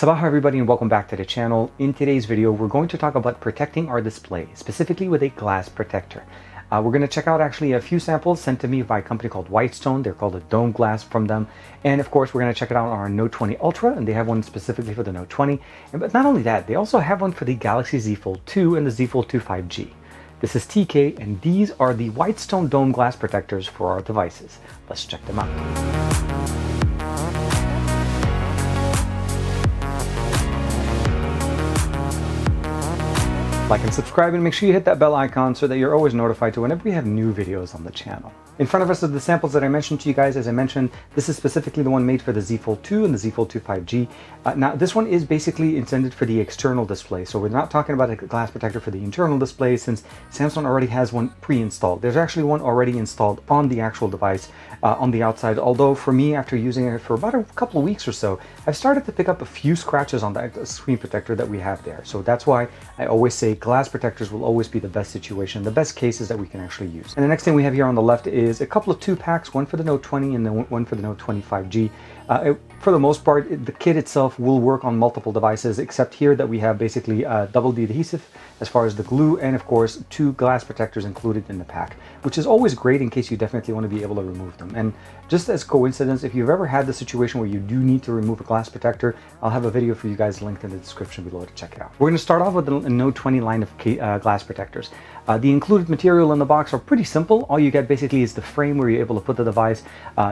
Sabaha everybody and welcome back to the channel. In today's video, we're going to talk about protecting our display, specifically with a glass protector. We're going to check out actually a few samples sent to me by a company called Whitestone. They're called a dome glass from them. And of course, we're going to check it out on our Note 20 Ultra, and they have one specifically for the Note 20. But not only that, they also have one for the Galaxy Z Fold 2 and the Z Fold 2 5G. This is TK, and these are the Whitestone dome glass protectors for our devices. Let's check them out. Like and subscribe, and make sure you hit that bell icon so that you're always notified to whenever we have new videos on the channel. In front of us are the samples that I mentioned to you guys. As I mentioned, this is specifically the one made for the Z Fold 2 and the Z Fold 2 5G. Now, this one is basically intended for the external display, so we're not talking about a glass protector for the internal display since Samsung already has one pre-installed. There's actually one already installed on the actual device on the outside, although for me, after using it for about a couple of weeks or so, I've started to pick up a few scratches on that screen protector that we have there. So that's why I always say glass protectors will always be the best situation, the best cases that we can actually use. And the next thing we have here on the left is a couple of 2-packs, one for the Note 20 and then one for the Note 20 5G. For the most part, the kit itself will work on multiple devices, except here that we have basically double the adhesive as far as the glue, and of course 2 glass protectors included in the pack, which is always great in case you definitely want to be able to remove them. And just as coincidence, if you've ever had the situation where you do need to remove a glass protector, I'll have a video for you guys linked in the description below to check it out. We're going to start off with the Note 20 line of glass protectors. The included material in the box are pretty simple. All you get basically is the frame where you're able to put the device,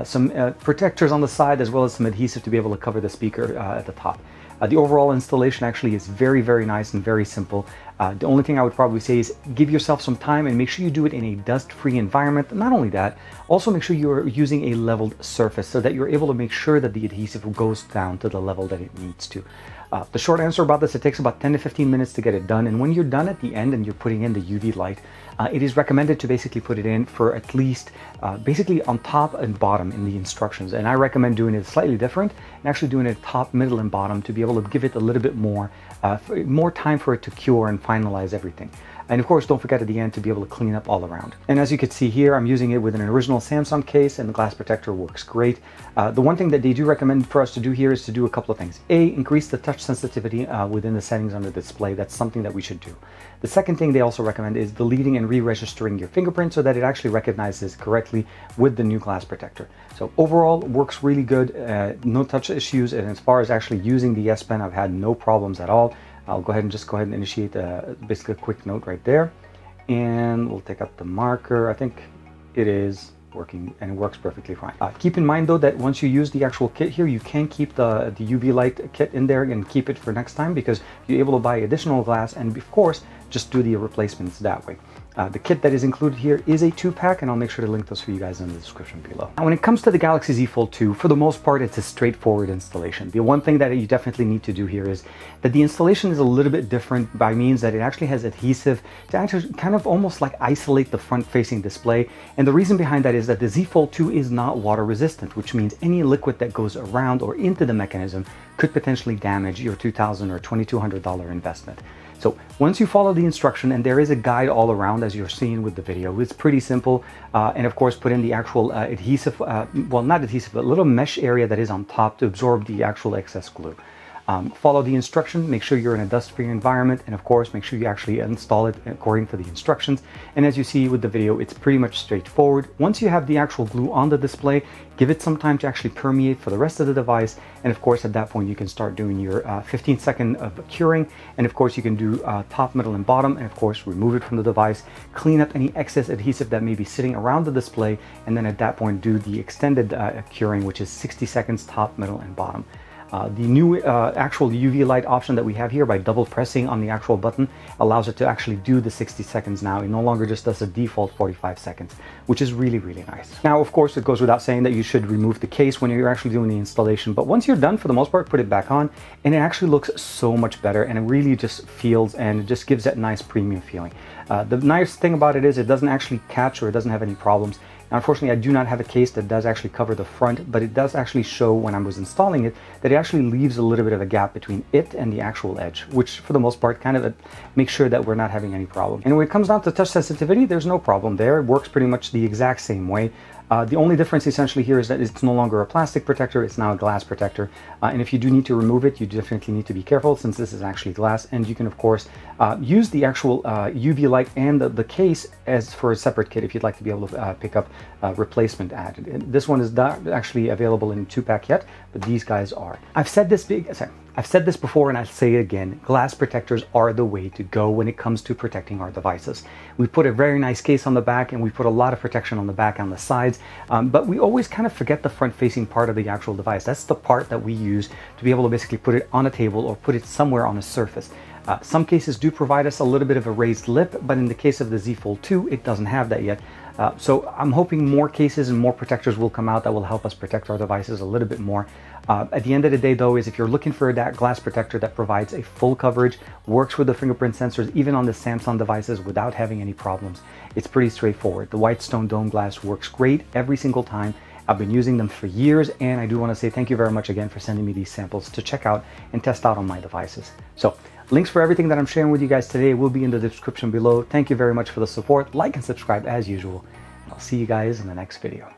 some protectors on the side, as well as some adhesive to be able to cover the speaker at the top. The overall installation actually is very, very nice and very simple. The only thing I would probably say is give yourself some time and make sure you do it in a dust-free environment. Not only that, also make sure you're using a leveled surface so that you're able to make sure that the adhesive goes down to the level that it needs to. The short answer about this, it takes about 10 to 15 minutes to get it done. And when you're done at the end and you're putting in the UV light, it is recommended to basically put it in for at least basically on top and bottom in the instructions. And I recommend doing it slightly different and actually doing it top, middle, and bottom to be able to give it a little bit more time for it to cure and finalize everything. And of course, don't forget at the end to be able to clean up all around. And as you can see here, I'm using it with an original Samsung case, and the glass protector works great. The one thing that they do recommend for us to do here is to do a couple of things. A, increase the touch sensitivity within the settings on the display. That's something that we should do. The second thing they also recommend is deleting and re-registering your fingerprint so that it actually recognizes correctly with the new glass protector. So overall, works really good. No touch issues, and as far as actually using the S Pen, I've had no problems at all. I'll go ahead and initiate basically a quick note right there, and we'll take out the marker. I think it is working, and it works perfectly fine. Keep in mind though that once you use the actual kit here, you can keep the UV light kit in there and keep it for next time, because you're able to buy additional glass and of course just do the replacements that way. The kit that is included here is a 2-pack, and I'll make sure to link those for you guys in the description below. Now, when it comes to the Galaxy Z Fold 2, for the most part, it's a straightforward installation. The one thing that you definitely need to do here is that the installation is a little bit different by means that it actually has adhesive to actually kind of almost like isolate the front-facing display. And the reason behind that is that the Z Fold 2 is not water resistant, which means any liquid that goes around or into the mechanism could potentially damage your $2,000 or $2,200 investment. So once you follow the instruction, and there is a guide all around as you're seeing with the video, it's pretty simple. And of course, put in the actual adhesive, well, not adhesive, but a little mesh area that is on top to absorb the actual excess glue. Follow the instruction, make sure you're in a dust-free environment, and of course, make sure you actually install it according to the instructions. And as you see with the video, it's pretty much straightforward. Once you have the actual glue on the display, give it some time to actually permeate for the rest of the device. And of course, at that point, you can start doing your 15-second of curing. And of course, you can do top, middle, and bottom, and of course, remove it from the device, clean up any excess adhesive that may be sitting around the display, and then at that point, do the extended curing, which is 60 seconds top, middle, and bottom. The new actual UV light option that we have here by double pressing on the actual button allows it to actually do the 60 seconds now. It no longer just does a default 45 seconds, which is really, really nice. Now, of course, it goes without saying that you should remove the case when you're actually doing the installation, but once you're done, for the most part, put it back on, and it actually looks so much better, and it really just feels, and it just gives that nice premium feeling. The nice thing about it is it doesn't actually catch, or it doesn't have any problems. Now, unfortunately, I do not have a case that does actually cover the front, but it does actually show when I was installing it that it actually leaves a little bit of a gap between it and the actual edge, which for the most part kind of makes sure that we're not having any problem. And when it comes down to touch sensitivity, there's no problem there. It works pretty much the exact same way. The only difference essentially here is that it's no longer a plastic protector, it's now a glass protector. And if you do need to remove it, you definitely need to be careful since this is actually glass. And you can, of course, use the actual UV light and the case as for a separate kit if you'd like to be able to pick up replacement added. And this one is not actually available in 2-pack yet, but these guys are. I've said this before and I'll say it again, glass protectors are the way to go when it comes to protecting our devices. We put a very nice case on the back and we put a lot of protection on the back and the sides, but we always kind of forget the front facing part of the actual device. That's the part that we use to be able to basically put it on a table or put it somewhere on a surface. Some cases do provide us a little bit of a raised lip, but in the case of the Z Fold 2, it doesn't have that yet. So I'm hoping more cases and more protectors will come out that will help us protect our devices a little bit more. At the end of the day though, is if you're looking for that glass protector that provides a full coverage, works with the fingerprint sensors, even on the Samsung devices without having any problems, it's pretty straightforward. The Whitestone Dome glass works great every single time. I've been using them for years, and I do want to say thank you very much again for sending me these samples to check out and test out on my devices. So links for everything that I'm sharing with you guys today will be in the description below. Thank you very much for the support. Like and subscribe as usual. And I'll see you guys in the next video.